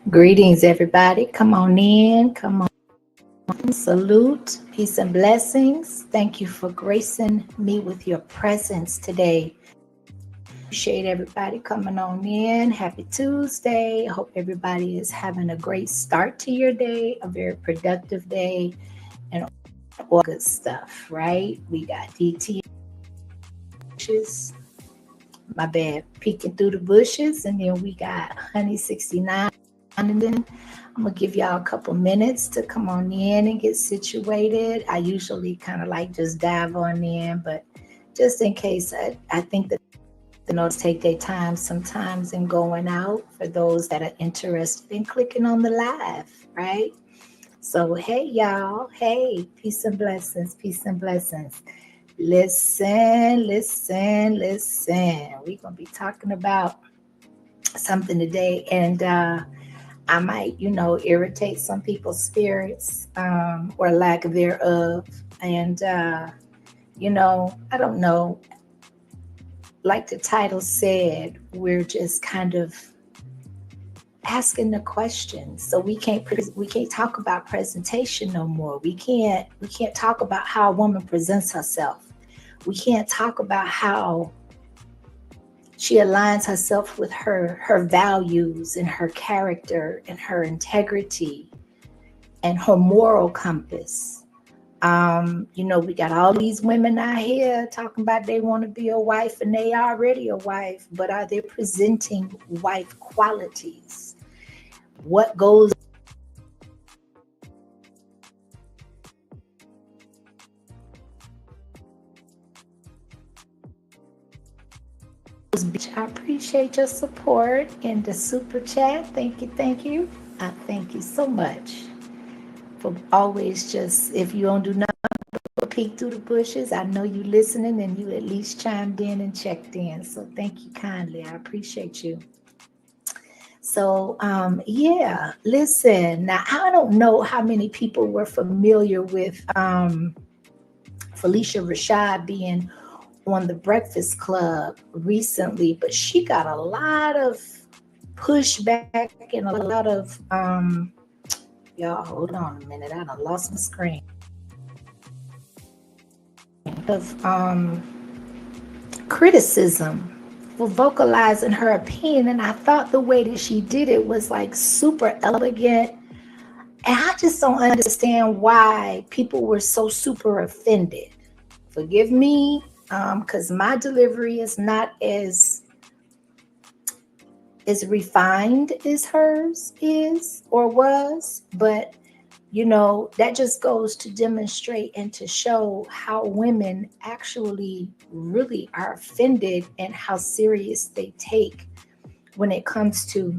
Greetings, everybody. Come on in. Come on. Salute. Peace and blessings. Thank you for gracing me with your presence today. Appreciate everybody coming on in. Happy Tuesday. I hope everybody is having a great start to your day, a very productive day, and all good stuff, right? We got DT my bad, peeking through the bushes, and then we got Honey 69. And then I'm gonna give y'all a couple minutes to come on in and get situated. I usually kind of like just dive on in, but just in case, I think that the notes take their time sometimes in going out for those that are interested in clicking on the live, right? So hey y'all, hey, peace and blessings, peace and blessings. Listen. We're gonna be talking about something today, and I might, irritate some people's spirits, or lack thereof. And, I don't know, like the title said, we're just kind of asking the questions. So we can't talk about presentation no more. We can't talk about how a woman presents herself. We can't talk about how she aligns herself with her values and her character and her integrity and her moral compass. We got all these women out here talking about they want to be a wife and they already a wife, but are they presenting wife qualities? What goes I appreciate your support in the super chat. Thank you, thank you. I thank you so much for always just, if you don't do nothing but peek through the bushes, I know you listening and you at least chimed in and checked in. So thank you kindly. I appreciate you. So yeah, listen. Now I don't know how many people were familiar with Felicia Rashad being on the Breakfast Club recently, but she got a lot of pushback and a lot of y'all hold on a minute, I done lost my screen. Of criticism for vocalizing her opinion, and I thought the way that she did it was like super elegant. And I just don't understand why people were so super offended. Forgive me, because my delivery is not as refined as hers is or was, but that just goes to demonstrate and to show how women actually really are offended and how serious they take when it comes to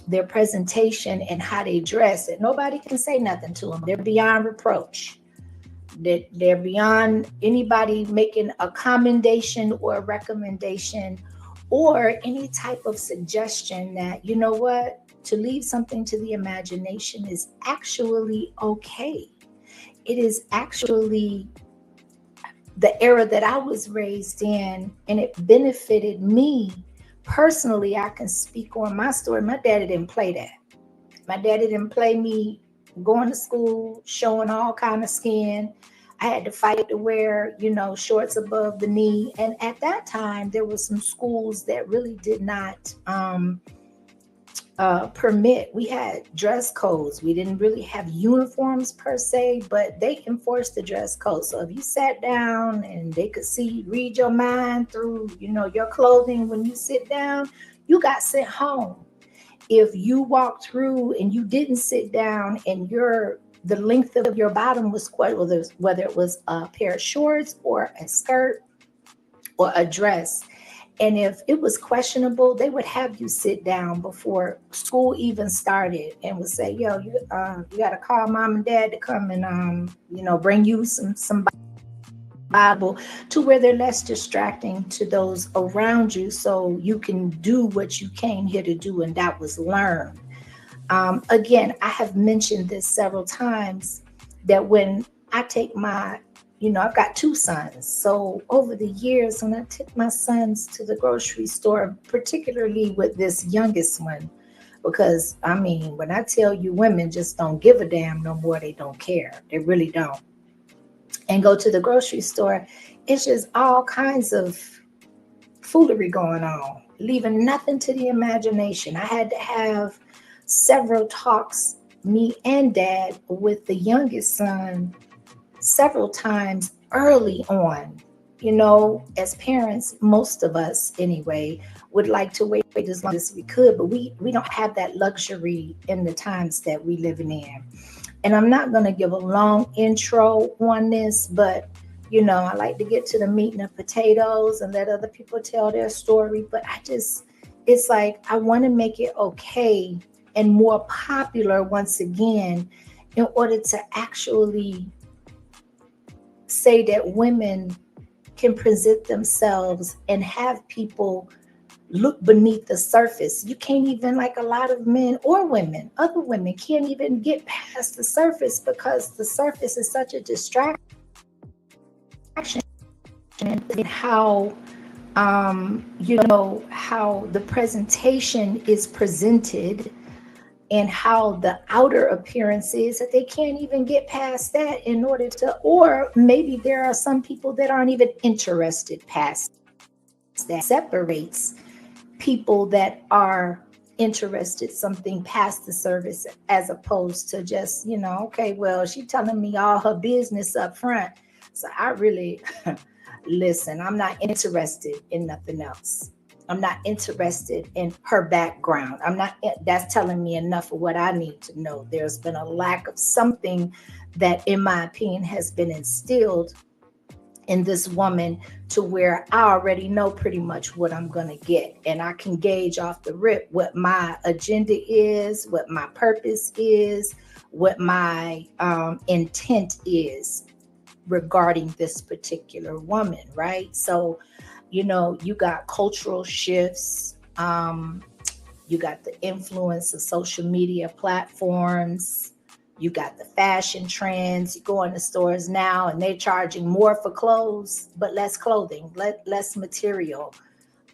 their presentation and how they dress. And nobody can say nothing to them. They're beyond reproach. They're beyond anybody making a commendation or a recommendation or any type of suggestion that, you know what, to leave something to the imagination is actually okay. It is actually the era that I was raised in, and it benefited me personally. I can speak on my story. My daddy didn't play that. My daddy didn't play me going to school, showing all kind of skin. I had to fight to wear, shorts above the knee. And at that time, there were some schools that really did not permit. We had dress codes. We didn't really have uniforms per se, but they enforced the dress code. So if you sat down and they could read your mind through, your clothing when you sit down, you got sent home. If you walked through and you didn't sit down and the length of your bottom was quite, whether it was a pair of shorts or a skirt or a dress, and if it was questionable, they would have you sit down before school even started and would say, yo, you got to call mom and dad to come and, bring you some Bible, to where they're less distracting to those around you so you can do what you came here to do, and that was learn. Again, I have mentioned this several times that when I take I've got two sons. So over the years, when I took my sons to the grocery store, particularly with this youngest one, Because I mean, when I tell you women just don't give a damn no more, they don't care. They really don't. And go to the grocery store, it's just all kinds of foolery going on, leaving nothing to the imagination. I had to have several talks, me and dad, with the youngest son several times early on. You know, as parents, most of us anyway, would like to wait as long as we could, but we don't have that luxury in the times that we living in. And I'm not going to give a long intro on this, but you know, I like to get to the meat and the potatoes and let other people tell their story. But it's like I want to make it okay and more popular once again in order to actually say that women can present themselves and have people look beneath the surface. You can't even, like, a lot of men or women, other women can't even get past the surface because the surface is such a distraction. And how you know, how the presentation is presented and how the outer appearance is, that they can't even get past that in order to, or maybe there are some people that aren't even interested past that. Separates people that are interested something past the service, as opposed to just, you know, okay, well, she telling me all her business up front, so I really listen, I'm not interested in nothing else. I'm not interested in her background. I'm not, that's telling me enough of what I need to know. There's been a lack of something that, in my opinion, has been instilled in this woman to where I already know pretty much what I'm going to get. And I can gauge off the rip what my agenda is, what my purpose is, what my intent is regarding this particular woman, right? So, you know, you got cultural shifts, you got the influence of social media platforms, you got the fashion trends. You go in the stores now and they're charging more for clothes, but less clothing, less material.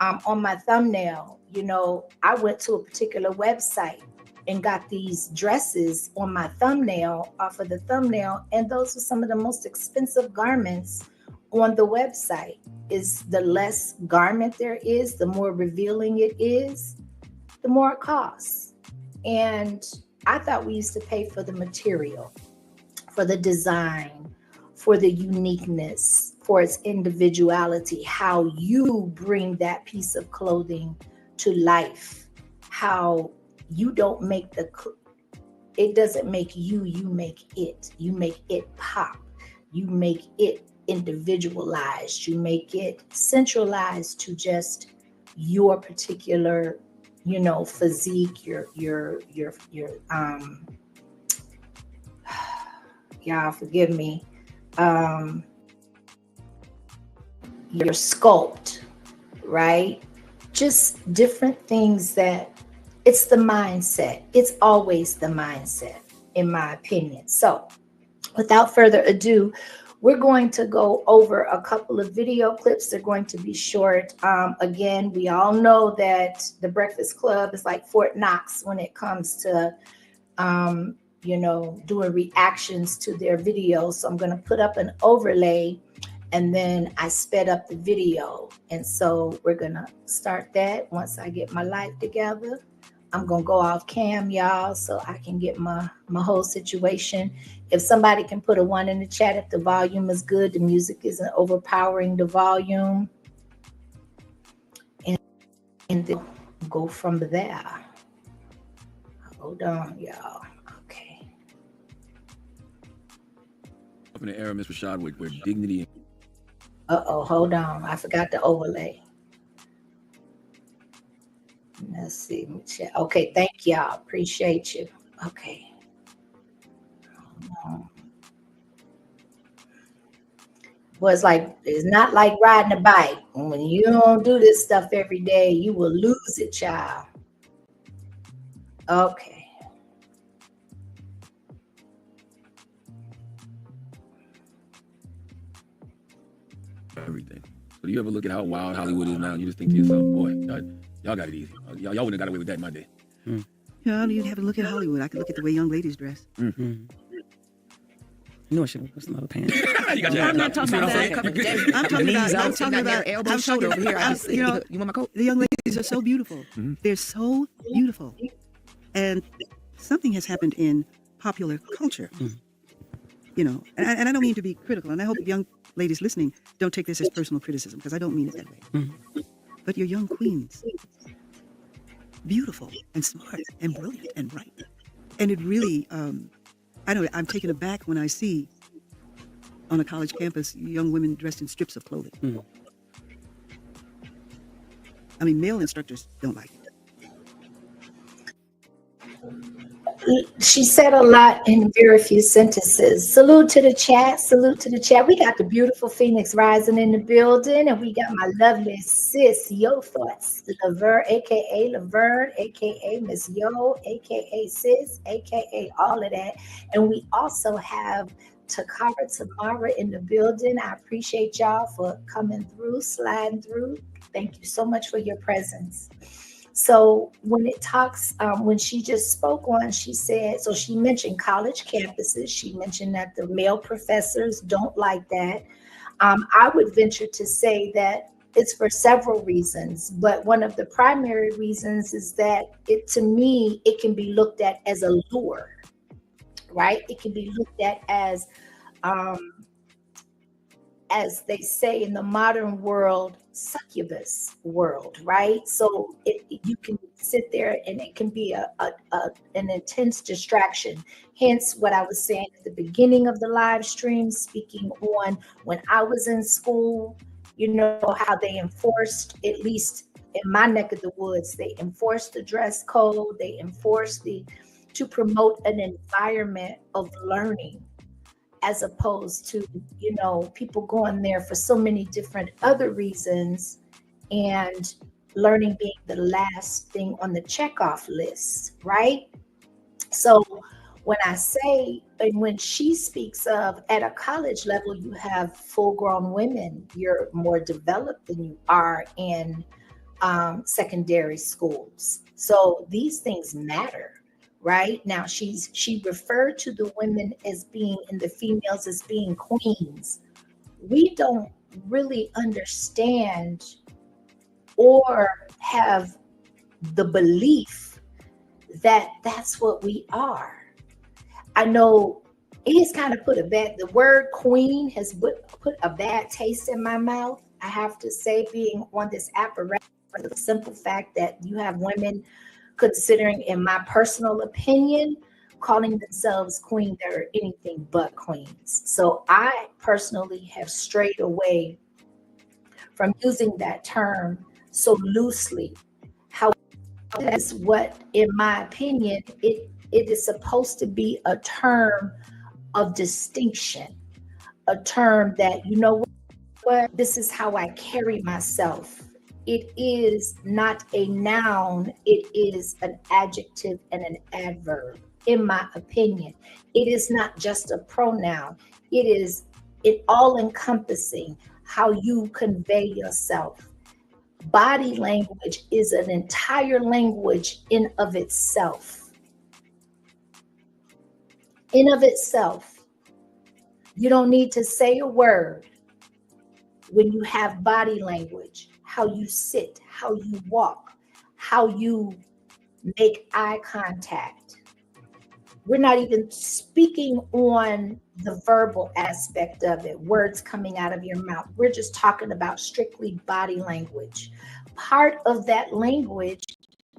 On my thumbnail, you know, I went to a particular website and got these dresses on my thumbnail, off of the thumbnail, and those are some of the most expensive garments on the website. Is the less garment there is, the more revealing it is, the more it costs. And I thought we used to pay for the material, for the design, for the uniqueness, for its individuality, how you bring that piece of clothing to life, how you don't make it doesn't make you, you make it pop, you make it individualized, you make it centralized to just your particular, you know, physique, your y'all forgive me, your sculpt, right? Just different things. That it's the mindset. It's always the mindset, in my opinion. So without further ado, we're going to go over a couple of video clips. They're going to be short. Again, we all know that the Breakfast Club is like Fort Knox when it comes to, you know, doing reactions to their videos. So I'm going to put up an overlay and then I sped up the video. And so we're going to start that once I get my life together. I'm going to go off cam, y'all, so I can get my whole situation. If somebody can put a 1 in the chat if the volume is good, the music isn't overpowering the volume. And then go from there. Hold on, y'all. Okay. Up in the era, Ms. Rashad, where dignity. Uh-oh, hold on. I forgot the overlay. Let's see. Okay, thank y'all. Appreciate you. Okay. Well, it's not like riding a bike. When you don't do this stuff every day, you will lose it, child. Okay. Everything. So do you ever look at how wild Hollywood is now and you just think to yourself, boy, y'all got it easy. Y'all wouldn't have got away with that in my day. You know, I don't even have to look at Hollywood. I can look at the way young ladies dress. Mm-hmm. You know, I should put some other pants. You got your I'm ass not out. talking about that. I'm talking about elbow, shoulder over here. you know, You want my coat? the young ladies are so beautiful. Mhm. They're so beautiful. And something has happened in popular culture. You know, and I don't mean to be critical, and I hope young ladies listening don't take this as personal criticism, because I don't mean it that way. But you're young queens, beautiful and smart and brilliant and bright. And it really, I know I'm taken aback when I see on a college campus young women dressed in strips of clothing. I mean, male instructors don't like it. She said a lot in very few sentences. Salute to the chat. Salute to the chat. We got the beautiful Phoenix Rising in the building, and we got my lovely sis, Yo Thoughts, Laverne, aka Laverne, aka Miss Yo, aka Sis, aka all of that. And we also have Takara Tamara in the building. I appreciate y'all for coming through, sliding through. Thank you so much for your presence. So when it talks, when she just spoke on, she said, so she mentioned college campuses. She mentioned that the male professors don't like that. I would venture to say that it's for several reasons, but one of the primary reasons is that to me, it can be looked at as a lure, right? It can be looked at as they say in the modern world, succubus world, right? So you can sit there and it can be an intense distraction. Hence what I was saying at the beginning of the live stream, speaking on when I was in school, you know, how they enforced, at least in my neck of the woods, they enforced the dress code, they enforced to promote an environment of learning, as opposed to, you know, people going there for so many different other reasons and learning being the last thing on the checkoff list, right? So when I say, and when she speaks of at a college level, you have full grown women, you're more developed than you are in secondary schools. So these things matter. Right now, she referred to the women as being, and the females as being queens. We don't really understand or have the belief that that's what we are. I know it's kind of the word queen has put a bad taste in my mouth. I have to say, being on this apparatus, for the simple fact that you have women considering, in my personal opinion, calling themselves queen, they're anything but queens. So I personally have strayed away from using that term so loosely. How that's what, in my opinion, it is supposed to be a term of distinction, a term that, you know what, this is how I carry myself. It is not a noun, it is an adjective and an adverb, in my opinion. It is not just a pronoun, it is all encompassing how you convey yourself. Body language is an entire language in of itself. In of itself. You don't need to say a word when you have body language. How you sit, how you walk, how you make eye contact. We're not even speaking on the verbal aspect of it, words coming out of your mouth. We're just talking about strictly body language. Part of that language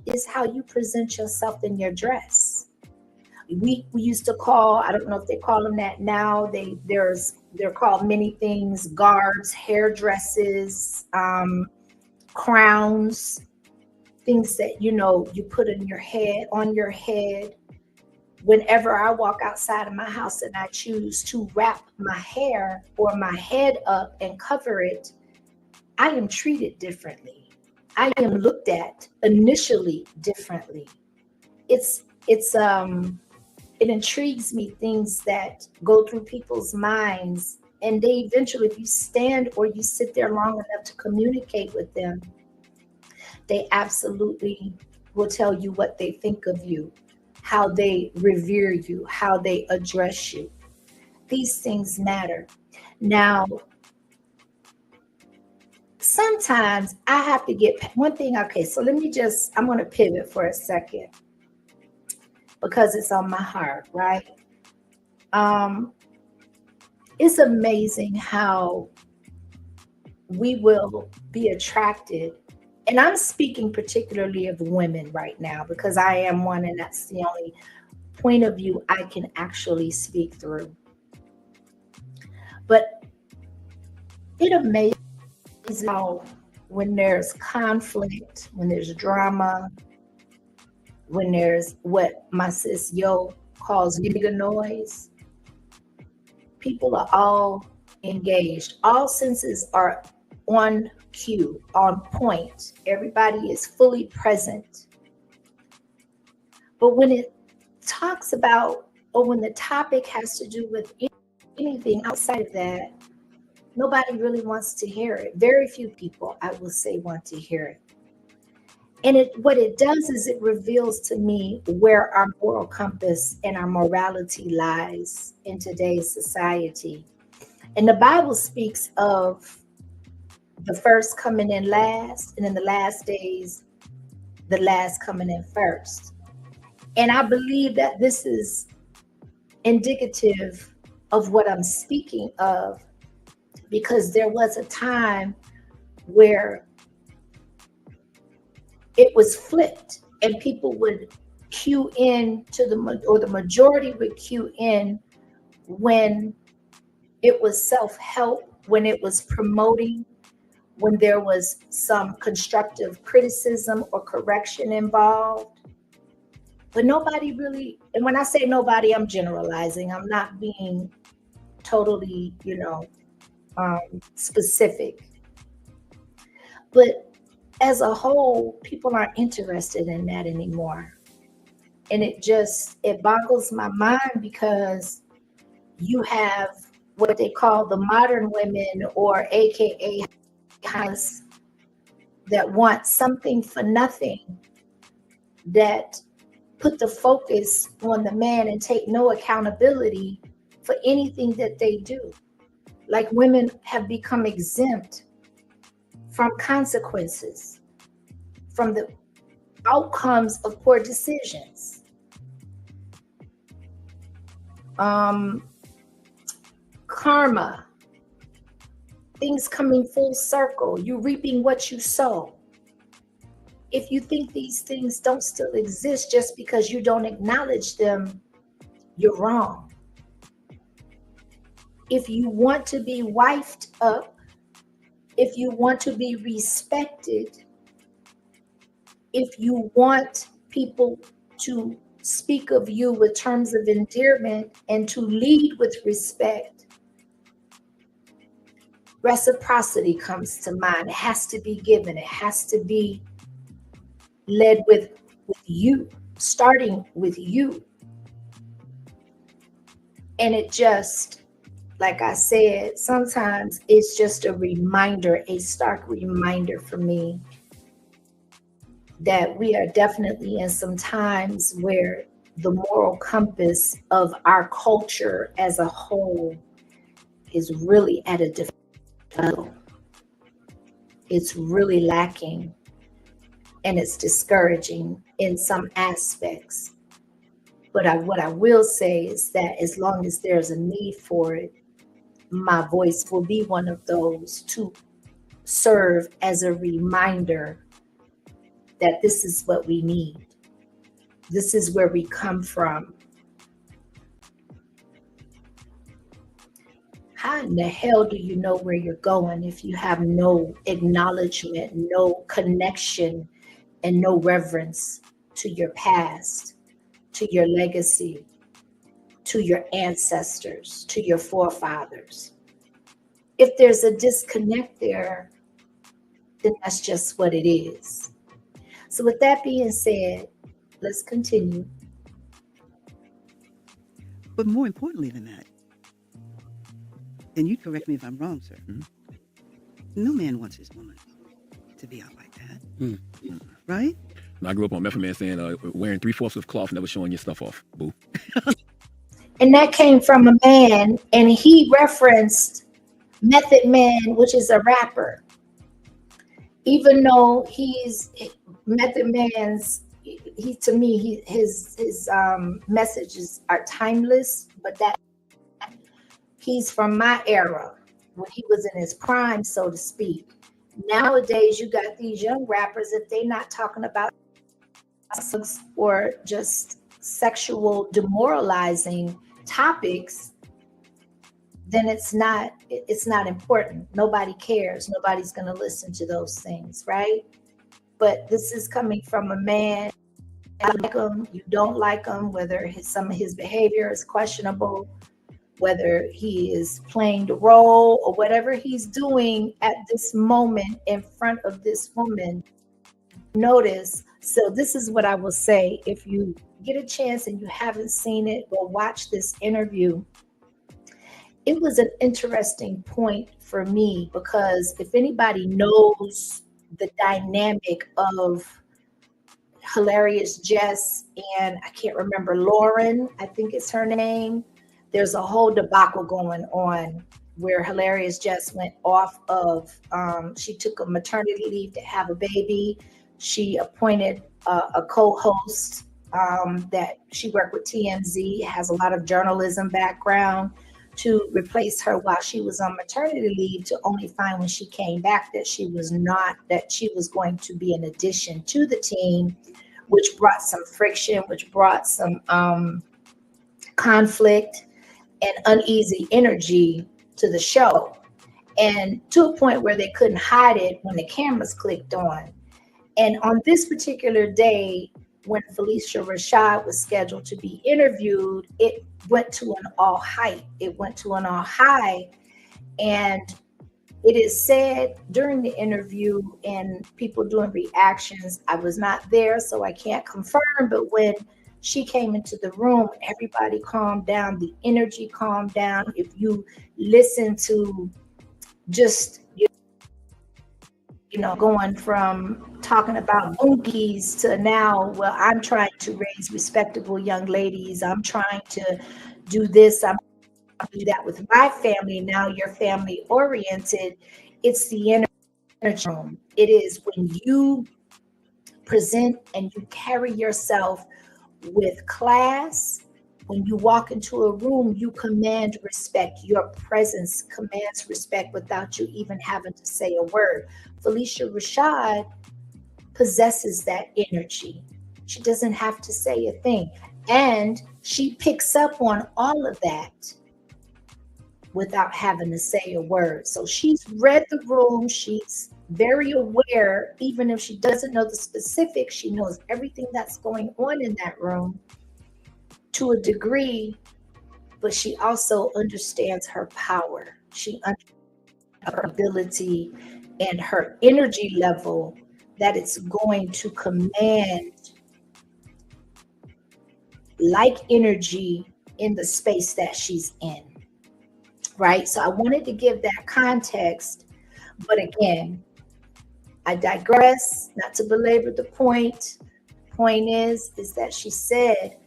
is how you present yourself in your dress. We used to call, I don't know if they call them that now, they're called many things: garbs, hairdresses, crowns, things that, you know, you put in your head, on your head. Whenever I walk outside of my house and I choose to wrap my hair or my head up and cover it, I am treated differently. I am looked at initially differently. It intrigues me, things that go through people's minds, and they eventually, if you stand or you sit there long enough to communicate with them, they absolutely will tell you what they think of you, how they revere you, how they address you. These things matter. Now, sometimes I have to get one thing. Okay, so I'm going to pivot for a second because it's on my heart, right? It's amazing how we will be attracted. And I'm speaking particularly of women right now because I am one, and that's the only point of view I can actually speak through. But it amazes how when there's conflict, when there's drama, when there's what my sis Yo calls nigga noise, people are all engaged. All senses are on cue, on point. Everybody is fully present. But when it talks about, or when the topic has to do with anything outside of that, nobody really wants to hear it. Very few people, I will say, want to hear it. And what it does is it reveals to me where our moral compass and our morality lies in today's society. And the Bible speaks of the first coming in last, and in the last days, the last coming in first. And I believe that this is indicative of what I'm speaking of, because there was a time where it was flipped and people would cue in to the majority would cue in when it was self-help, when it was promoting, when there was some constructive criticism or correction involved. But nobody really, and when I say nobody, I'm generalizing. I'm not being totally, specific. But as a whole, people aren't interested in that anymore. And it boggles my mind because you have what they call the modern women, or AKA that want something for nothing, that put the focus on the man and take no accountability for anything that they do. Like, women have become exempt from consequences, from the outcomes of poor decisions. Karma, things coming full circle, you reaping what you sow. If you think these things don't still exist just because you don't acknowledge them, you're wrong. If you want to be wifed up, if you want to be respected, if you want people to speak of you with terms of endearment and to lead with respect, reciprocity comes to mind. It has to be given. It has to be led with you, starting with you. And it just, like I said, sometimes it's just a reminder, a stark reminder for me that we are definitely in some times where the moral compass of our culture as a whole is really at a different level. It's really lacking, and it's discouraging in some aspects. But what I will say is that as long as there's a need for it, my voice will be one of those to serve as a reminder that this is what we need. This is where we come from. How in the hell do you know where you're going if you have no acknowledgement, no connection, and no reverence to your past, to your legacy, to your ancestors, to your forefathers? If there's a disconnect there, then that's just what it is. So with that being said, let's continue. But more importantly than that, and you correct me if I'm wrong, sir, no man wants his woman to be out like that. Right? I grew up on Method Man saying, wearing 3/4 of cloth, never showing your stuff off. Boo. And that came from a man, and he referenced Method Man, which is a rapper. Even though he's Method Man's, to me, his messages are timeless, but that he's from my era when he was in his prime, so to speak. Nowadays, you got these young rappers, if they're not talking about sex or just sexual demoralizing topics, then it's not important. Nobody cares. Nobody's going to listen to those things, right? But this is coming from a man. You like him, you don't like him, whether some of his behavior is questionable, whether he is playing the role or whatever he's doing at this moment in front of this woman. Notice. So this is what I will say. If you get a chance and you haven't seen it, go watch this interview. It was an interesting point for me, because if anybody knows the dynamic of Hilarious Jess and I can't remember, Lauren, I think it's her name. There's a whole debacle going on where Hilarious Jess went off of, she took a maternity leave to have a baby. She appointed a co-host that she worked with TMZ, has a lot of journalism background, to replace her while she was on maternity leave, to only find when she came back that she was going to be an addition to the team, which brought some friction, which brought some conflict and uneasy energy to the show. And to a point where they couldn't hide it when the cameras clicked on. And on this particular day, when Phylicia Rashad was scheduled to be interviewed, it went to an all height. It went to an all high. And it is said during the interview and people doing reactions, I was not there, so I can't confirm, but when she came into the room, everybody calmed down. The energy calmed down. If you listen to just, going from talking about bunkies to now, well, I'm trying to raise respectable young ladies. I'm trying to do this. I'm trying to do that with my family. Now you're family oriented. It's the energy room. It is when you present and you carry yourself with class. When you walk into a room, you command respect. Your presence commands respect without you even having to say a word. Phylicia Rashad possesses that energy. She doesn't have to say a thing. And she picks up on all of that without having to say a word. So she's read the room. She's very aware. Even if she doesn't know the specifics, she knows everything that's going on in that room to a degree, but she also understands her power. She understands her ability and her energy level, that it's going to command like energy in the space that she's in, right? So I wanted to give that context, but again, I digress, not to belabor the point. Point is that she said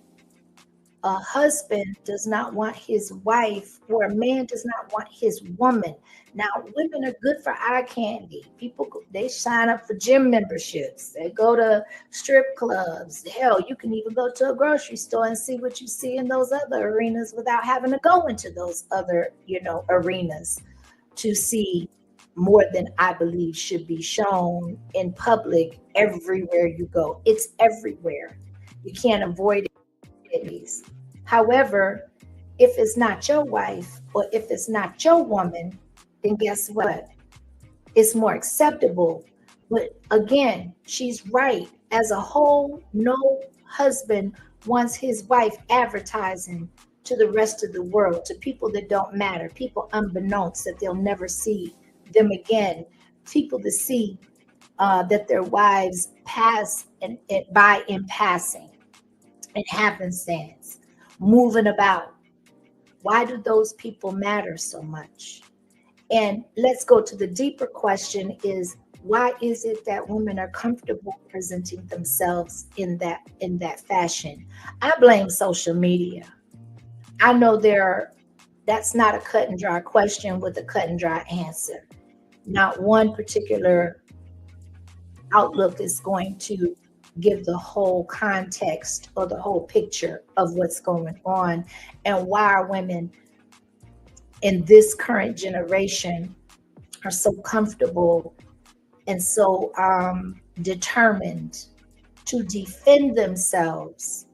a husband does not want his wife, or a man does not want his woman. Now, women are good for eye candy. People, they sign up for gym memberships. They go to strip clubs. Hell, you can even go to a grocery store and see what you see in those other arenas without having to go into those other, arenas to see more than I believe should be shown in public everywhere you go. It's everywhere. You can't avoid it. However, if it's not your wife or if it's not your woman, then guess what? It's more acceptable. But again, she's right. As a whole, no husband wants his wife advertising to the rest of the world, to people that don't matter, people unbeknownst that they'll never see them again, people to see that their wives pass and by in passing and happenstance, moving about. Why do those people matter so much? And let's go to the deeper question is, Why is it that women are comfortable presenting themselves in that fashion? I blame social media. I know that's not a cut and dry question with a cut and dry answer. Not one particular outlook is going to give the whole context or the whole picture of what's going on and why women in this current generation are so comfortable and so determined to defend themselves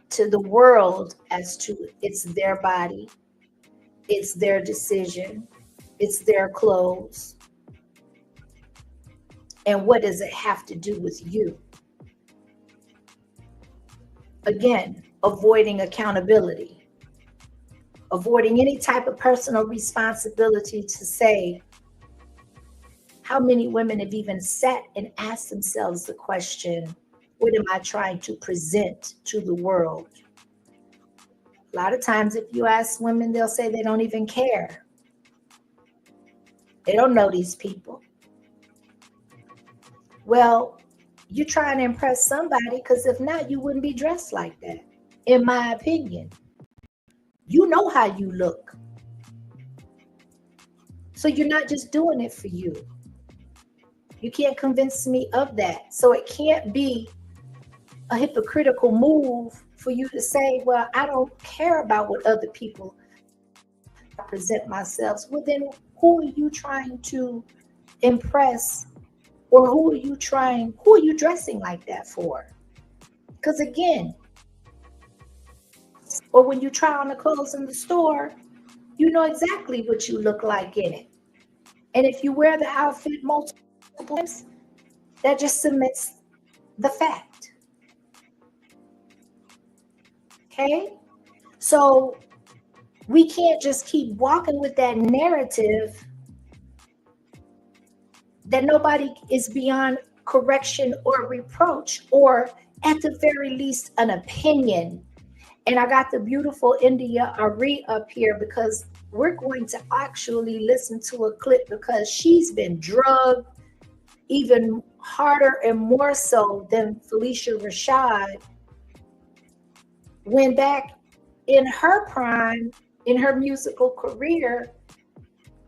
to the world as to it's their body, it's their decision, it's their clothes. And what does it have to do with you? Again, avoiding accountability, avoiding any type of personal responsibility to say, how many women have even sat and asked themselves the question, what am I trying to present to the world? A lot of times if you ask women, they'll say they don't even care. They don't know these people. Well, you're trying to impress somebody, because if not, you wouldn't be dressed like that, in my opinion. You know how you look. So you're not just doing it for you. You can't convince me of that. So it can't be a hypocritical move for you to say, well, I don't care about what other people present myself. Well, then who are you trying to impress? Or who are you dressing like that for? Because again, or when you try on the clothes in the store, you know exactly what you look like in it. And if you wear the outfit multiple times, that just cements the fact. Okay? So we can't just keep walking with that narrative that nobody is beyond correction or reproach, or at the very least an opinion. And I got the beautiful India Ari up here because we're going to actually listen to a clip, because she's been drugged even harder and more so than Felicia Rashad, when back in her prime, in her musical career,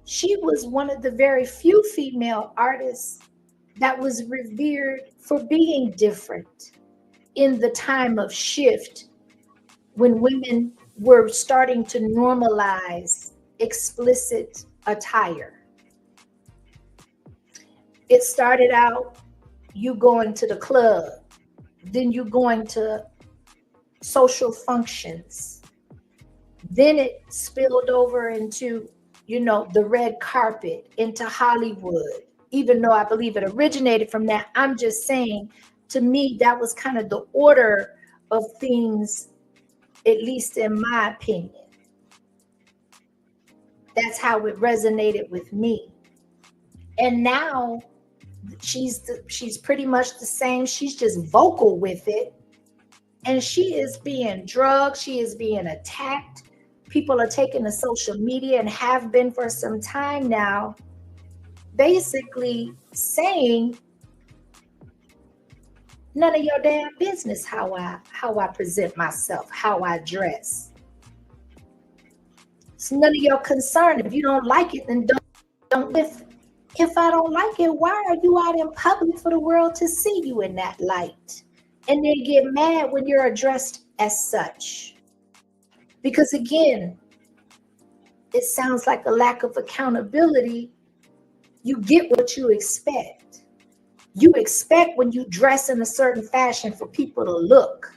she was one of the very few female artists that was revered for being different in the time of shift, when women were starting to normalize explicit attire. It started out you going to the club, then you going to social functions, then it spilled over into the red carpet, into Hollywood, even though I believe it originated from that. I'm just saying, to me, that was kind of the order of things, at least in my opinion. That's how it resonated with me. And now she's pretty much the same. She's just vocal with it. And she is being drugged. She is being attacked. People are taking to social media, and have been for some time now, basically saying, none of your damn business how I present myself, how I dress. It's none of your concern. If you don't like it, then don't live. If I don't like it, why are you out in public for the world to see you in that light? And then get mad when you're addressed as such. Because again, it sounds like a lack of accountability. You get what you expect. You expect when you dress in a certain fashion for people to look.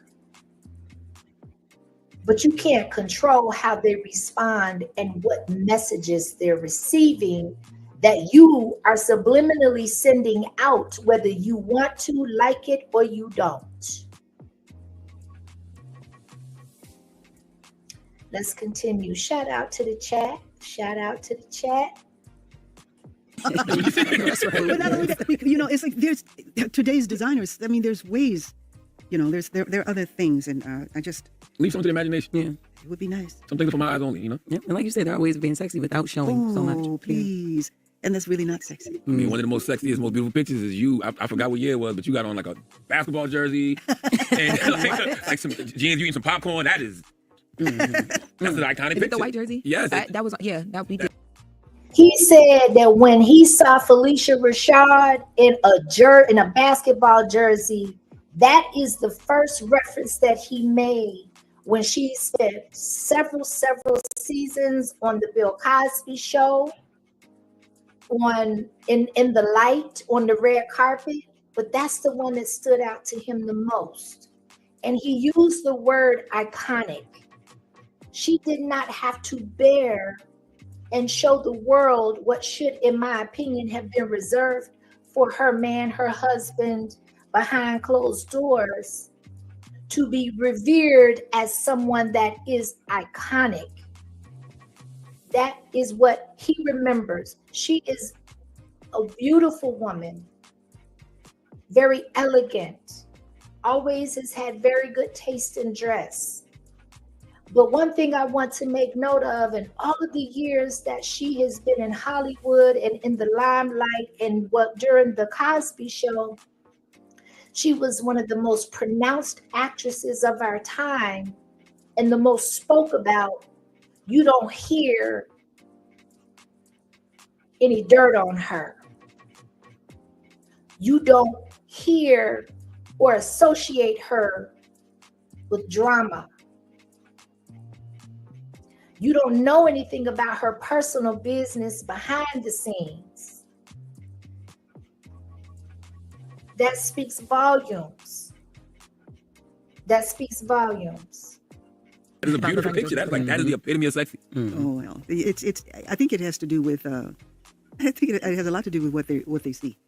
But you can't control how they respond and what messages they're receiving that you are subliminally sending out, whether you want to like it or you don't. Let's continue. Shout out to the chat. Shout out to the chat. That's right. But not only that, it's like there's today's designers. I mean, there's ways. There are other things, and I just Leave something to the imagination. Yeah. it would be nice. Some things for my eyes only, Yeah. And like you said, there are ways of being sexy without showing so much. Oh, please. And that's really not sexy. I mean, one of the most sexiest, most beautiful pictures is you. I forgot what year it was, but you got on like a basketball jersey and like some jeans. You eating some popcorn. That is, that's an iconic Is picture. it the white jersey? Yes. That was, yeah, that we did. He said that when he saw Felicia Rashad in a basketball jersey, that is the first reference that he made when she spent several seasons on the Bill Cosby show, in the light, on the red carpet. But that's the one that stood out to him the most. And he used the word iconic. She did not have to bear and show the world what should, in my opinion, have been reserved for her man, her husband, behind closed doors, to be revered as someone that is iconic. That is what he remembers. She is a beautiful woman, very elegant, always has had very good taste in dress. But one thing I want to make note of, in all of the years that she has been in Hollywood and in the limelight, and during the Cosby show, she was one of the most pronounced actresses of our time and the most spoke about. You don't hear any dirt on her. You don't hear or associate her with drama. You don't know anything about her personal business behind the scenes. That speaks volumes. That speaks volumes. That is a beautiful picture. That's like, that is the epitome of sexy. Oh well, it's. I think it has to do with. I think it has a lot to do with what they see.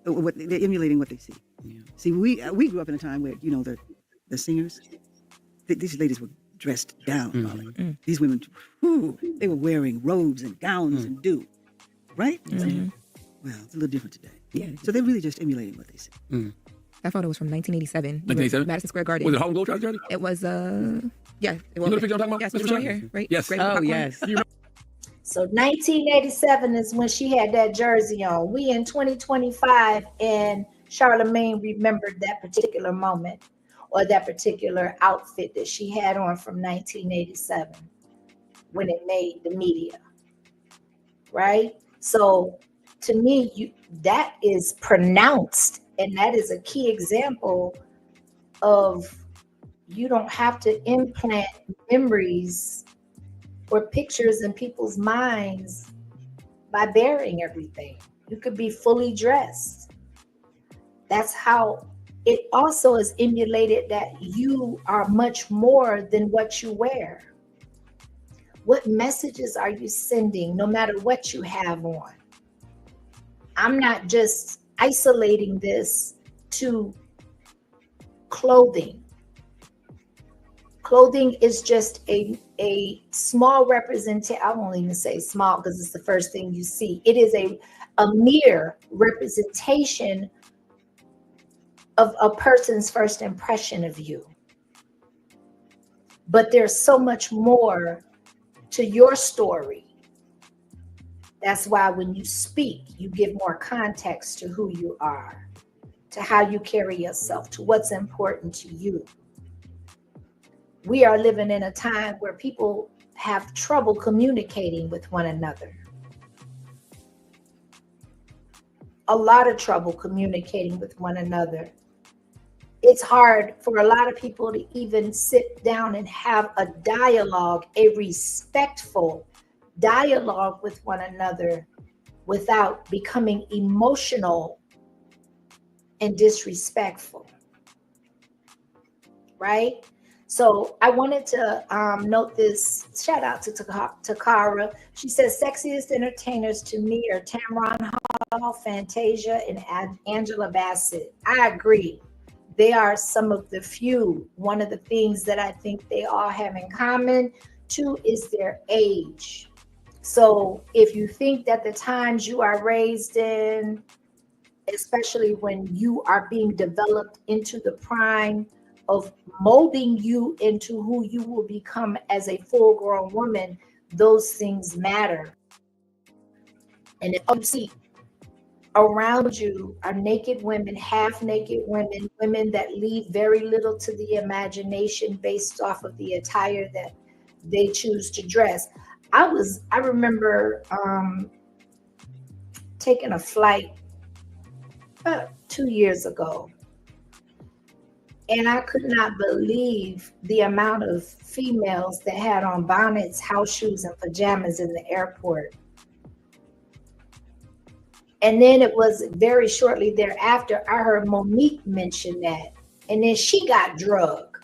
What they're emulating, what they see. Yeah. See, we grew up in a time where the singers, these ladies were dressed down. Molly. These women, they were wearing robes and gowns and right? Well, it's a little different today. Yeah. So they're really just emulating what they see. That photo was from 1987. 1987? Madison Square Garden. Was it Harlem Globetrotters jersey? It was, yeah. It You was, know the picture I'm talking about? yes, Mr. this one Shine? here, right? Yes. Great popcorn. yes. So 1987 is when she had that jersey on. We in 2025, and Charlemagne remembered that particular moment, or that particular outfit that she had on from 1987 when it made the media, right? So to me, that is pronounced, and that is a key example of, you don't have to implant memories or pictures in people's minds by burying everything. You could be fully dressed. That's how it also is emulated, that you are much more than what you wear. What messages are you sending, no matter what you have on? I'm not just isolating this to clothing. Clothing is just a small representation. I won't even say small because it's the first thing you see. It is a mere representation of a person's first impression of you. But there's so much more to your story. That's why when you speak, you give more context to who you are, to how you carry yourself, to what's important to you. We are living in a time where people have trouble communicating with one another. A lot of trouble communicating with one another. It's hard for a lot of people to even sit down and have a dialogue, a respectful dialogue with one another, without becoming emotional and disrespectful, right? So I wanted to note this. Shout out to Takara. She says, sexiest entertainers to me are Tamron Hall, Fantasia, and Angela Bassett. I agree. They are some of the few. One of the things that I think they all have in common, too, is their age. So if you think that the times you are raised in, especially when you are being developed into the prime of molding you into who you will become as a full-grown woman, those things matter. And if you see around you are naked women, half naked women, women that leave very little to the imagination based off of the attire that they choose to dress. I remember taking a flight about 2 years ago, and I could not believe the amount of females that had on bonnets, house shoes, and pajamas in the airport. And then it was very shortly thereafter, I heard Monique mention that. And then she got drugged.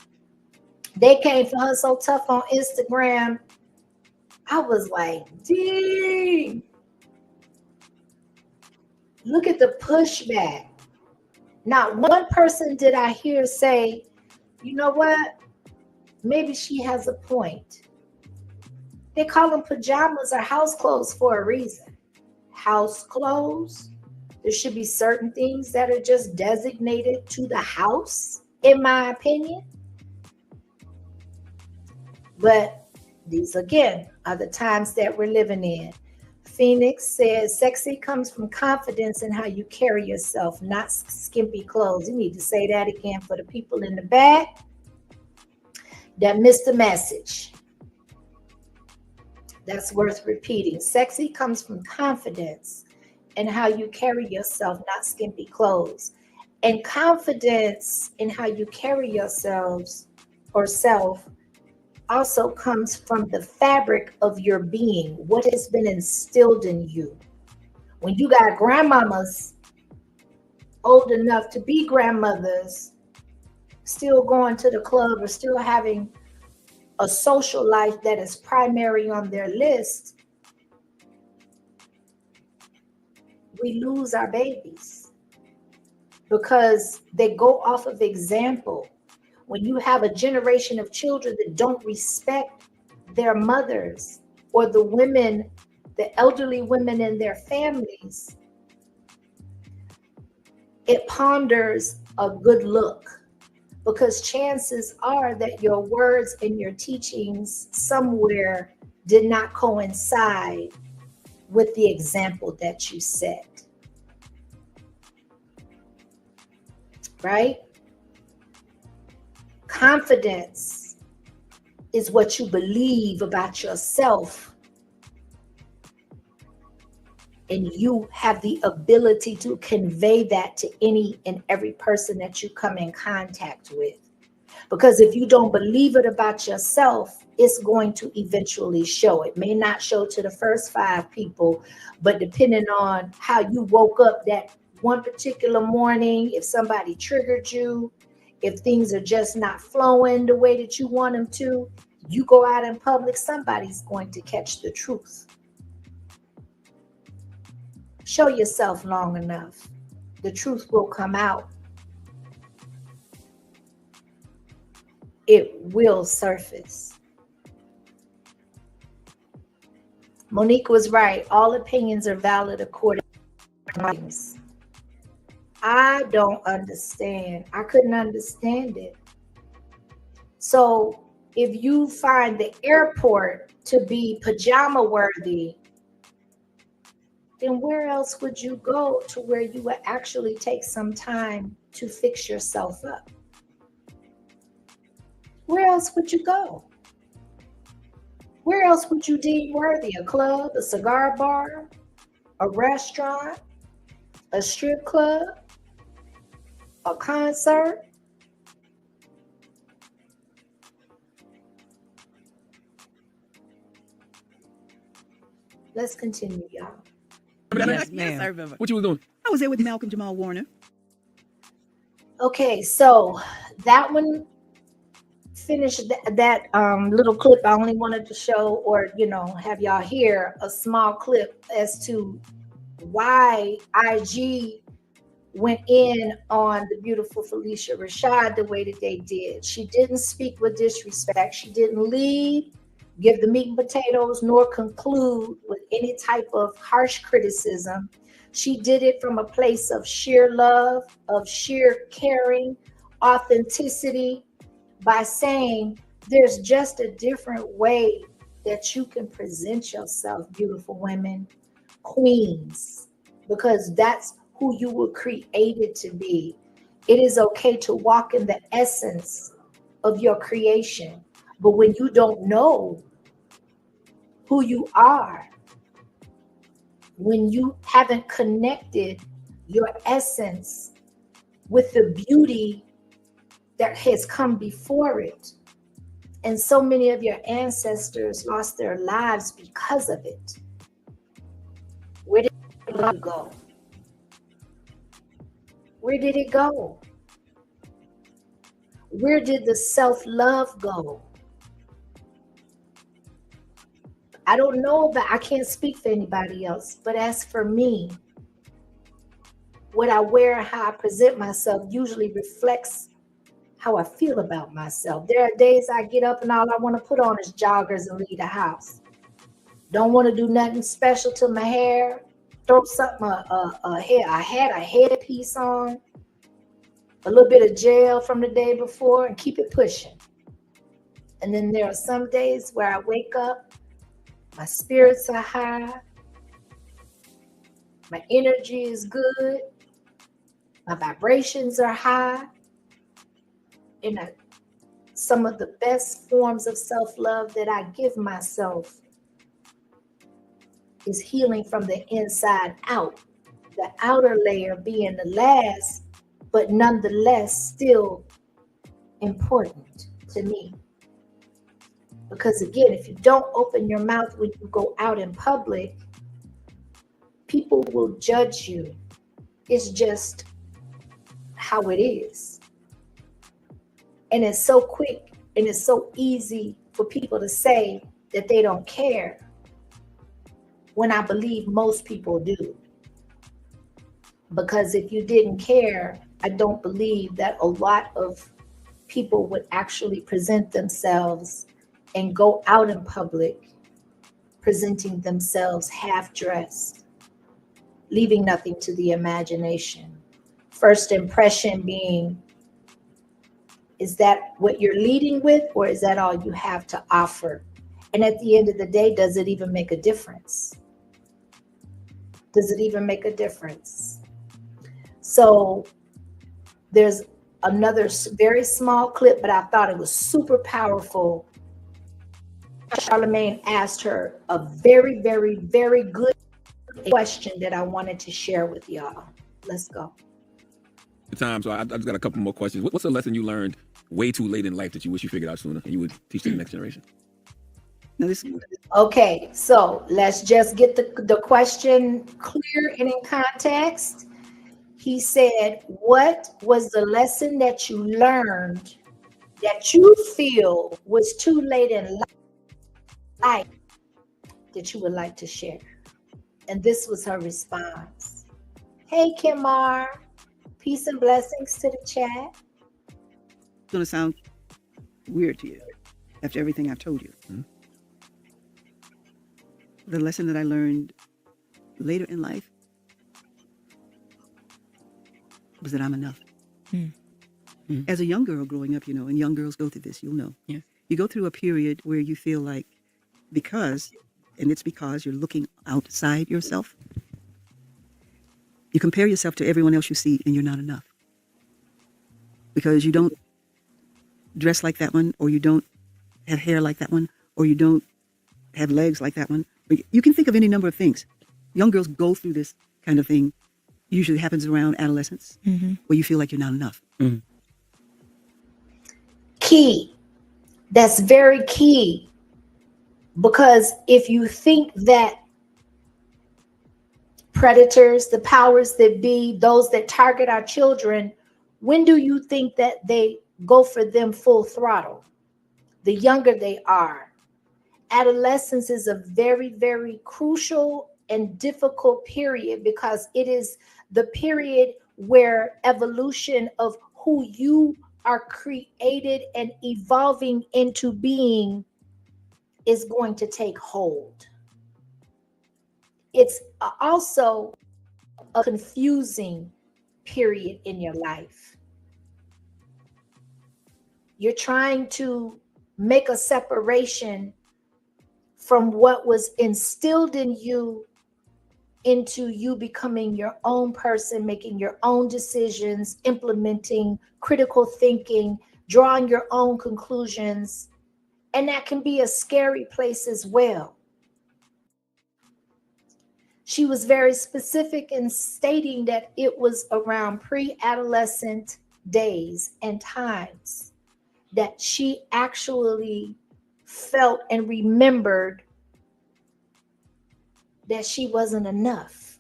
They came for her so tough on Instagram. I was like, dang. Look at the pushback. Not one person did I hear say, you know what? Maybe she has a point. They call them pajamas or house clothes for a reason. House clothes. There should be certain things that are just designated to the house, in my opinion. But these, again, are the times that we're living in. Phoenix says, sexy comes from confidence in how you carry yourself, not skimpy clothes. You need to say that again for the people in the back that missed the message. That's worth repeating. Sexy comes from confidence in how you carry yourself, not skimpy clothes. And confidence in how you carry yourselves or self also comes from the fabric of your being, what has been instilled in you. When you got grandmamas old enough to be grandmothers, still going to the club or still having a social life that is primary on their list, we lose our babies because they go off of example. When you have a generation of children that don't respect their mothers or the women, the elderly women in their families, it ponders a good look. Because chances are that your words and your teachings somewhere did not coincide with the example that you set. Right? Confidence is what you believe about yourself. And you have the ability to convey that to any and every person that you come in contact with. Because if you don't believe it about yourself, it's going to eventually show. It may not show to the first 5 people, but depending on how you woke up that one particular morning, if somebody triggered you, if things are just not flowing the way that you want them to, you go out in public, somebody's going to catch the truth. Show yourself long enough, the truth will come out. It will surface. Monique was right. All opinions are valid according to minds. I don't understand. I couldn't understand it. So if you find the airport to be pajama worthy, then where else would you go to where you would actually take some time to fix yourself up? Where else would you go? Where else would you deem worthy? A club, a cigar bar, a restaurant, a strip club, a concert? Let's continue, y'all. Yes, Yes, I ma'am. remember. What you was doing? I was there with Malcolm Jamal Warner. Okay, so that one finished that little clip. I only wanted to show, or have y'all hear a small clip as to why IG went in on the beautiful Felicia Rashad the way that they did. She didn't speak with disrespect. She didn't lead, give the meat and potatoes, nor conclude with any type of harsh criticism. She did it from a place of sheer love, of sheer caring, authenticity, by saying there's just a different way that you can present yourself, beautiful women. queens, because that's who you were created to be. It is okay to walk in the essence of your creation. But when you don't know who you are, when you haven't connected your essence with the beauty that has come before it, and so many of your ancestors lost their lives because of it, where did it go? Where did it go? Where did the self-love go? I don't know, but I can't speak for anybody else. But as for me, what I wear and how I present myself usually reflects how I feel about myself. There are days I get up and all I want to put on is joggers and leave the house. Don't want to do nothing special to my hair. Throw something, I had a headpiece on, a little bit of gel from the day before, and keep it pushing. And then there are some days where I wake up, my spirits are high, my energy is good, my vibrations are high, and some of the best forms of self-love that I give myself is healing from the inside out. The outer layer being the last, but nonetheless still important to me. Because again, if you don't open your mouth when you go out in public, people will judge you. It's just how it is. And it's so quick and it's so easy for people to say that they don't care, when I believe most people do. Because if you didn't care, I don't believe that a lot of people would actually present themselves and go out in public presenting themselves half-dressed, leaving nothing to the imagination. First impression being, is that what you're leading with, or is that all you have to offer? And at the end of the day, does it even make a difference? Does it even make a difference? So there's another very small clip, but I thought it was super powerful. Charlamagne asked her a very, very, very good question that I wanted to share with y'all. Let's go. Time, so I just got a couple more questions. What's a lesson you learned way too late in life that you wish you figured out sooner and you would teach to the next generation? Now this, Okay, so let's just get the question clear and in context. He said, what was the lesson that you learned that you feel was too late in life that you would like to share? And this was her response. Hey, Kimar, peace and blessings to the chat. it's going to sound weird to you after everything I've told you. Mhm. The lesson that I learned later in life was that I'm enough. As a young girl growing up, and young girls go through this, you'll know. Yeah. You go through a period where you feel like because you're looking outside yourself, you compare yourself to everyone else you see and you're not enough. Because you don't dress like that one, or you don't have hair like that one, or you don't have legs like that one. You can think of any number of things. Young girls go through this kind of thing. Usually happens around adolescence, where you feel like you're not enough. Key. That's very key. Because if you think that predators, the powers that be, those that target our children, when do you think that they go for them full throttle? The younger they are. Adolescence is a very, very crucial and difficult period, because it is the period where evolution of who you are created and evolving into being is going to take hold. It's also a confusing period in your life. You're trying to make a separation from what was instilled in you into you becoming your own person, making your own decisions, implementing critical thinking, drawing your own conclusions. And that can be a scary place as well. She was very specific in stating that it was around pre-adolescent days and times that she actually felt and remembered that she wasn't enough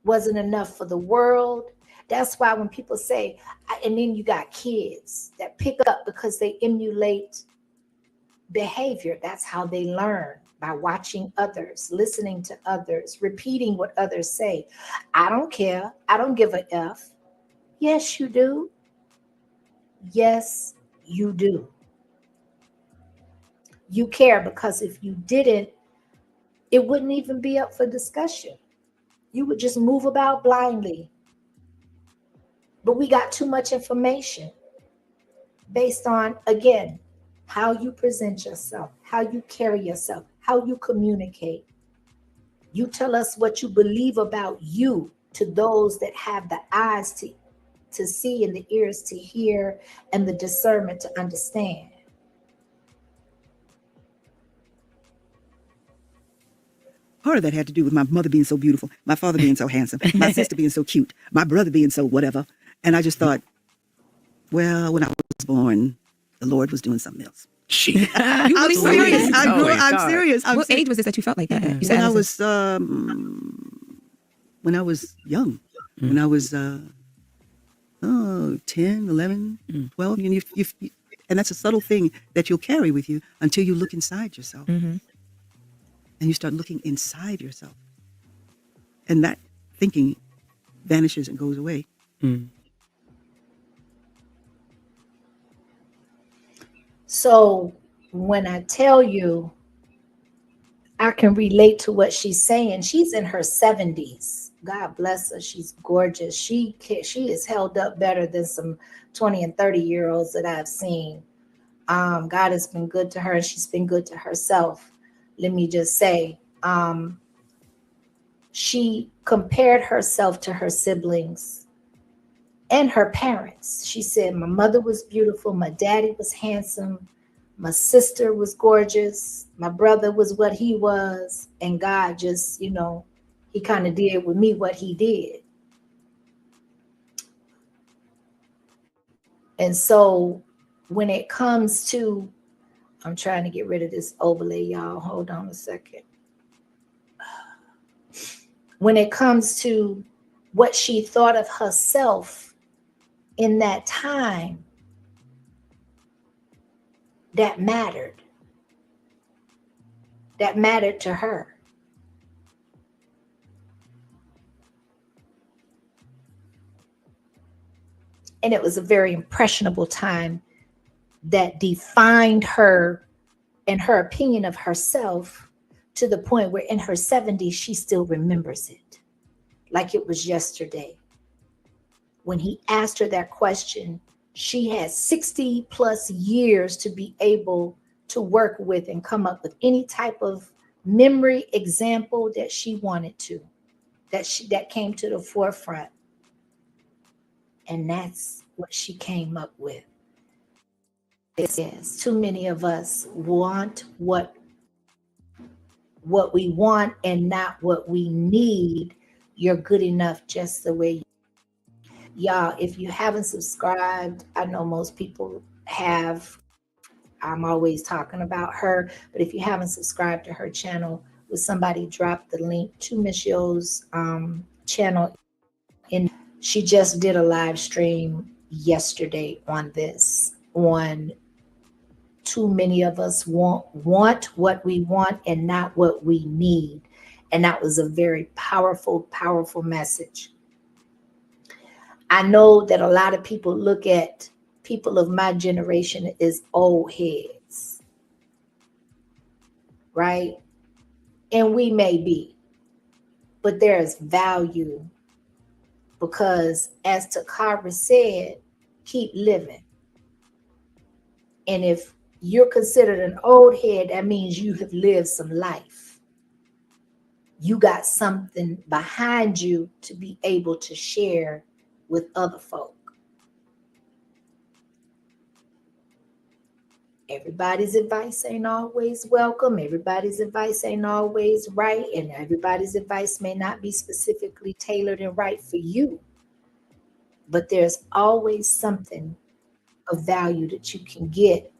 for the world. That's why when people say, and then you got kids that pick up because they emulate behavior. That's how they learn, by watching others, listening to others, repeating what others say. I don't care. I don't give a F. Yes, you do. Yes, you do. You care, because if you didn't, it wouldn't even be up for discussion. You would just move about blindly. But we got too much information based on, again, how you present yourself, how you carry yourself, how you communicate. You tell us what you believe about you to those that have the eyes to see and the ears to hear and the discernment to understand. Part of that had to do with my mother being so beautiful, my father being so handsome, my sister being so cute, my brother being so whatever. And I just thought, well, when I was born, the Lord was doing something else. Shit. I'm really serious. serious? I'm, Oh my I'm God. serious. I'm What serious. age was this that you felt like that? Yeah. You said When I was young, when I was 10, 11, 12, and, and that's a subtle thing that you'll carry with you until you look inside yourself. Mhm. And you start looking inside yourself. And that thinking vanishes and goes away. Mm. So when I tell you, I can relate to what she's saying. She's in her 70s. God bless her. She's gorgeous. She is held up better than some 20 and 30-year-olds that I've seen. God has been good to her, and she's been good to herself. Let me just say, she compared herself to her siblings and her parents. She said, my mother was beautiful, my daddy was handsome, my sister was gorgeous, my brother was what he was, and God just, he kind of did with me what he did. And so when it comes to, I'm trying to get rid of this overlay, y'all. Hold on a second. When it comes to what she thought of herself in that time, that mattered. That mattered to her. And it was a very impressionable time that defined her and her opinion of herself, to the point where in her 70s, she still remembers it like it was yesterday. When he asked her that question, she had 60 plus years to be able to work with and come up with any type of memory example that she wanted to, that came to the forefront. And that's what she came up with. Yes, too many of us want what we want and not what we need. You're good enough just the way you. Y'all, if you haven't subscribed, I know most people have. I'm always talking about her, but if you haven't subscribed to her channel, would somebody drop the link to Miss Yo's channel? She just did a live stream yesterday on this, on too many of us want what we want and not what we need. And that was a very powerful, powerful message. I know that a lot of people look at people of my generation as old heads, right? And we may be, but there's value, because as Takara said, keep living. And if you're considered an old head, that means you have lived some life. you got something behind you to be able to share with other folk. Everybody's advice ain't always welcome. Everybody's advice ain't always right. And everybody's advice may not be specifically tailored and right for you. But there's always something of value that you can get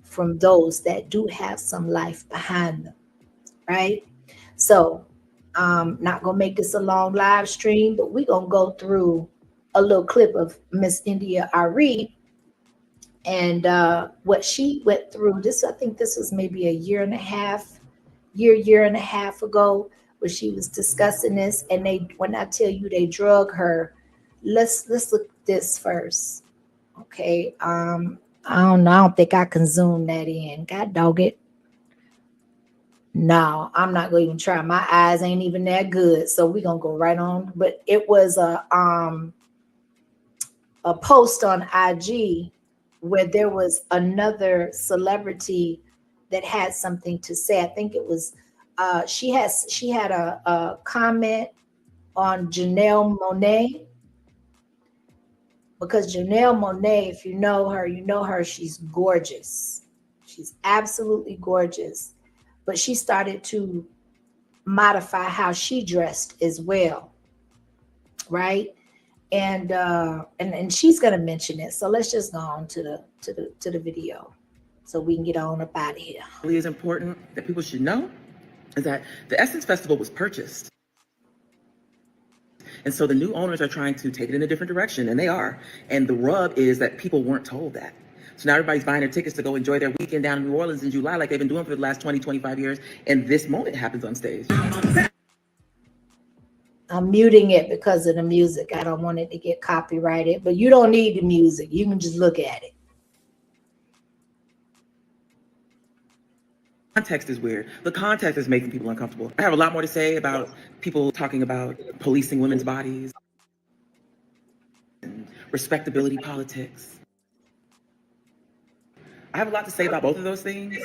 from those that do have some life behind them, right? So, not gonna make this a long live stream, but we're gonna go through a little clip of Miss India Ari and what she went through. This, I think this was maybe a year and a half ago, where she was discussing this. And they, when I tell you they drug her, let's look at this first. Okay. I don't know. I don't think I can zoom that in. God dog it. No, I'm not going to even try. My eyes ain't even that good. So we're going to go right on. But it was a post on IG where there was another celebrity that had something to say. I think it was she had a comment on Janelle Monáe, because Janelle Monáe, if you know her, she's gorgeous. She's absolutely gorgeous. But she started to modify how she dressed as well, right? And she's gonna mention it. So let's just go on to the video so we can get on up out of here. Really is important that people should know is that the Essence Festival was purchased. And so the new owners are trying to take it in a different direction, and they are. And the rub is that people weren't told that. So now everybody's buying their tickets to go enjoy their weekend down in New Orleans in July, like they've been doing for the last 20, 25 years. And this moment happens on stage. I'm muting it because of the music. I don't want it to get copyrighted, but you don't need the music. You can just look at it. Context is weird. The context is making people uncomfortable. I have a lot more to say about people talking about policing women's bodies, and respectability politics. I have a lot to say about both of those things.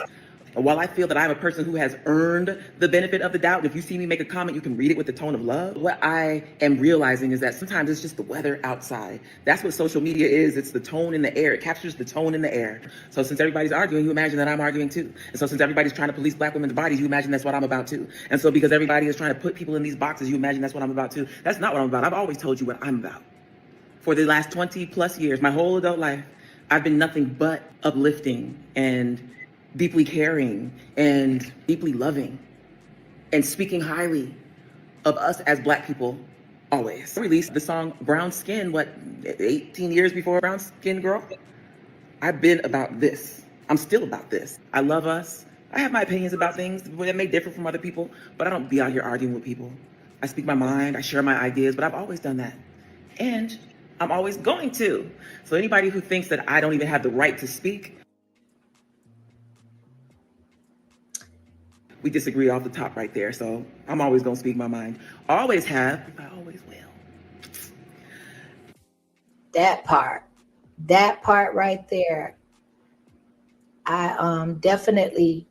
While I feel that I'm a person who has earned the benefit of the doubt, and if you see me make a comment, you can read it with the tone of love. What I am realizing is that sometimes it's just the weather outside. That's what social media is. It's the tone in the air. It captures the tone in the air. So since everybody's arguing, you imagine that I'm arguing too. And so since everybody's trying to police Black women's bodies, you imagine that's what I'm about too. And so because everybody is trying to put people in these boxes, you imagine that's what I'm about too. That's not what I'm about. I've always told you what I'm about. For the last 20 plus years, my whole adult life, I've been nothing but uplifting and deeply caring and deeply loving and speaking highly of us as Black people always. I released the song Brown Skin, 18 years before Brown Skin Girl? I've been about this. I'm still about this. I love us. I have my opinions about things that may differ from other people, but I don't be out here arguing with people. I speak my mind, I share my ideas, but I've always done that. And I'm always going to. So anybody who thinks that I don't even have the right to speak, we disagree off the top right there. So I'm always gonna speak my mind. Always have, I always will. That part right there, I definitely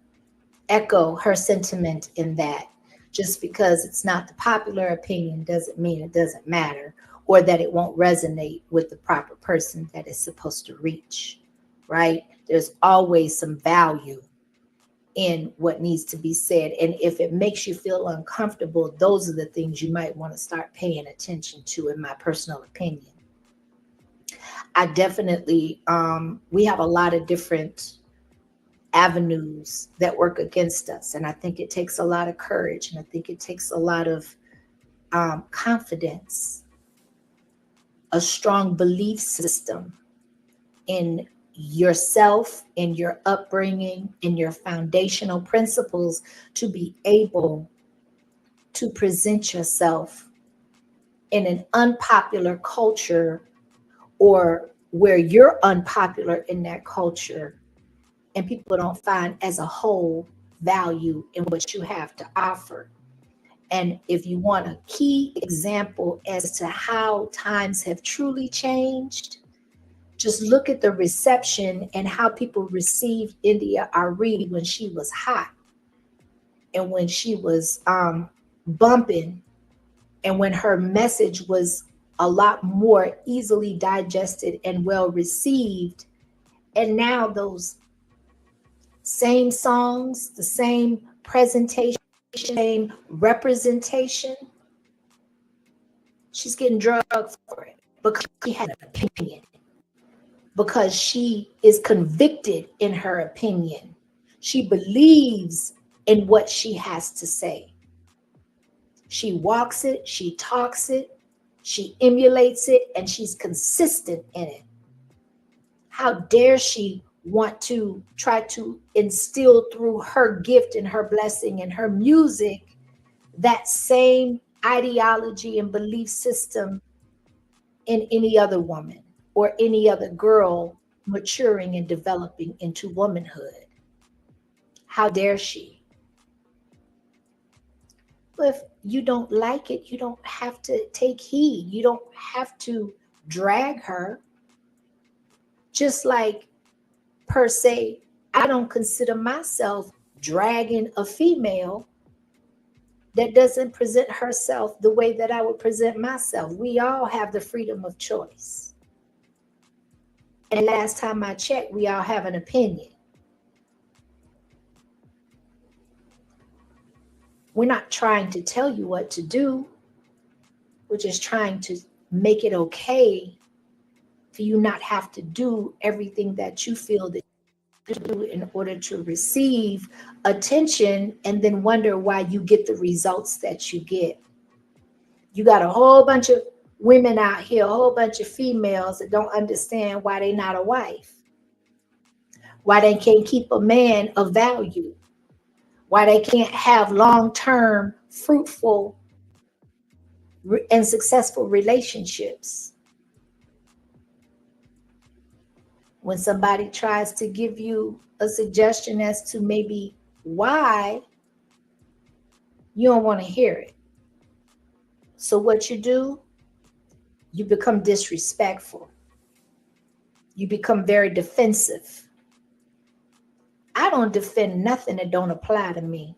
echo her sentiment in that. Just because it's not the popular opinion doesn't mean it doesn't matter, or that it won't resonate with the proper person that it's supposed to reach, right? There's always some value in what needs to be said. And if it makes you feel uncomfortable, those are the things you might want to start paying attention to, in my personal opinion. I definitely, we have a lot of different avenues that work against us. And I think it takes a lot of courage, and I think it takes a lot of confidence, a strong belief system in yourself, in your upbringing, in your foundational principles, to be able to present yourself in an unpopular culture, or where you're unpopular in that culture and people don't find as a whole value in what you have to offer. And if you want a key example as to how times have truly changed, just look at the reception and how people received India Ari when she was hot, and when she was bumping, and when her message was a lot more easily digested and well received. And now those same songs, the same presentation, same representation, she's getting drugged for it because she had an opinion, because she is convicted in her opinion. She believes in what she has to say. She walks it, she talks it, she emulates it, and she's consistent in it. How dare she want to try to instill through her gift and her blessing and her music that same ideology and belief system in any other woman or any other girl maturing and developing into womanhood? How dare she? But if you don't like it, you don't have to take heed. You don't have to drag her. Just like, per se, I don't consider myself dragging a female that doesn't present herself the way that I would present myself. We all have the freedom of choice. And last time I checked, we all have an opinion. We're not trying to tell you what to do. We're just trying to make it okay for you not have to do everything that you feel that you do in order to receive attention and then wonder why you get the results that you get. You got a whole bunch of women out here, a whole bunch of females that don't understand why they're not a wife, why they can't keep a man of value, why they can't have long-term, fruitful, and successful relationships. When somebody tries to give you a suggestion as to maybe why, you don't want to hear it. So what you do, you become disrespectful. You become very defensive. I don't defend nothing that don't apply to me.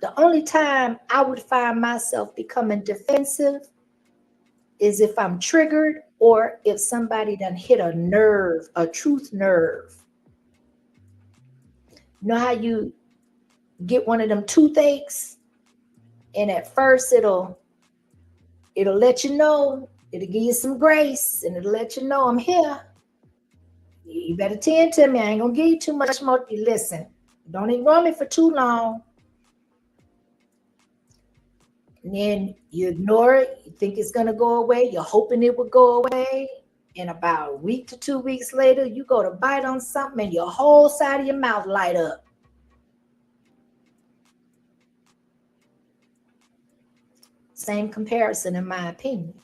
The only time I would find myself becoming defensive is if I'm triggered or if somebody done hit a nerve, a truth nerve. You know how you get one of them toothaches and at first it'll let you know, it'll give you some grace and it'll let you know I'm here. You better tend to me. I ain't gonna give you too much more. You listen, don't ignore me for too long. And then you ignore it. You think it's gonna go away. You're hoping it will go away. And about a week to 2 weeks later, you go to bite on something and your whole side of your mouth light up. Same comparison, in my opinion.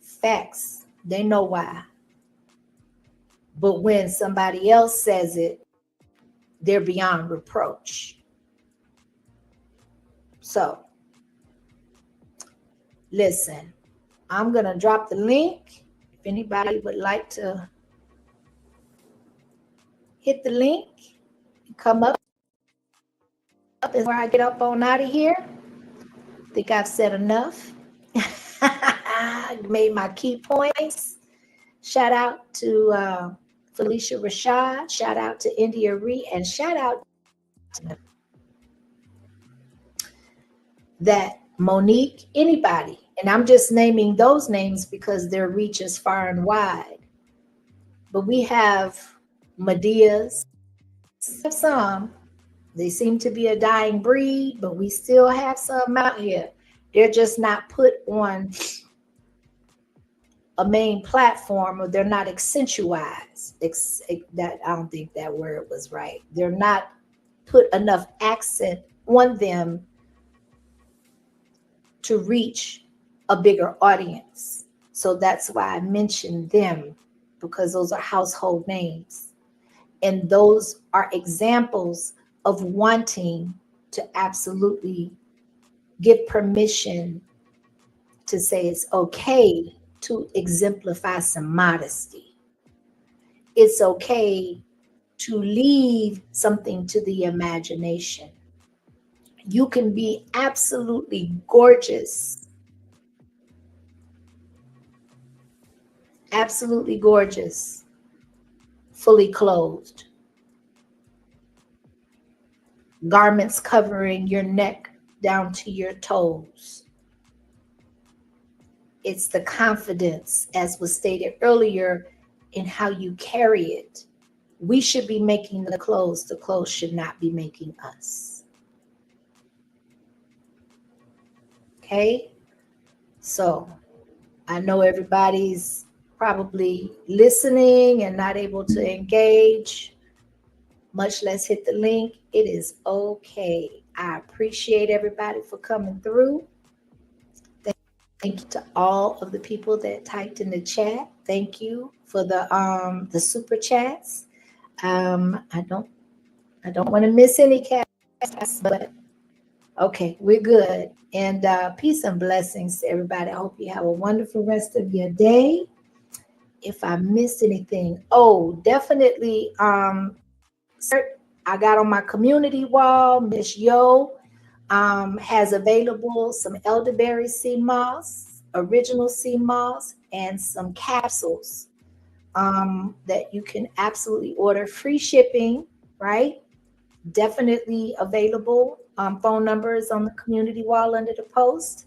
Facts. They know why. But when somebody else says it, they're beyond reproach. So, listen, I'm going to drop the link. If anybody would like to hit the link, come up is where I get up on out of here. I think I've said enough. Made my key points. Shout out to Felicia Rashad, shout out to India Ree, and shout out to that Monique, anybody. And I'm just naming those names because their reach is far and wide. But we have Medeas, some. They seem to be a dying breed, but we still have some out here. They're just not put on a main platform, or they're not accentuized. That I don't think that word was right. They're not put enough accent on them to reach a bigger audience. So that's why I mentioned them, because those are household names. And those are examples of wanting to absolutely give permission to say it's okay to exemplify some modesty. It's okay to leave something to the imagination. You can be absolutely gorgeous, fully clothed, garments covering your neck down to your toes. It's the confidence, as was stated earlier, in how you carry it. We should be making the clothes should not be making us. Okay? So I know everybody's probably listening and not able to engage, much less hit the link. It is okay. I appreciate everybody for coming through. Thank you to all of the people that typed in the chat. Thank you for the super chats. I don't want to miss any cats, but okay, we're good. And peace and blessings to everybody. I hope you have a wonderful rest of your day. If I missed anything, definitely. I got on my community wall, Miss Yo has available some elderberry sea moss, original sea moss, and some capsules that you can absolutely order. Free shipping, right? Definitely available. Phone number is on the community wall under the post.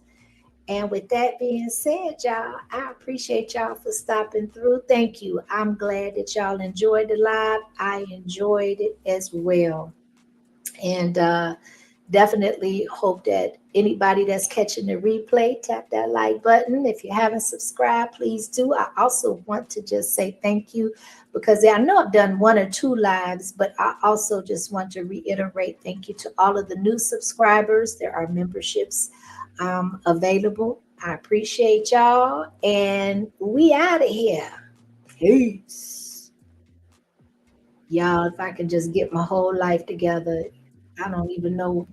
And with that being said, y'all, I appreciate y'all for stopping through. Thank you. I'm glad that y'all enjoyed the live. I enjoyed it as well. And definitely hope that anybody that's catching the replay, tap that like button. If you haven't subscribed, please do. I also want to just say thank you, because I know I've done 1 or 2 lives, but I also just want to reiterate thank you to all of the new subscribers. There are memberships available. I appreciate y'all, and we out of here. Peace. Y'all, if I can just get my whole life together, I don't even know.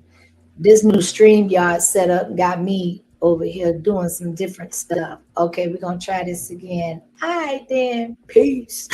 This new StreamYard setup got me over here doing some different stuff. Okay, we're going to try this again. All right, then. Peace.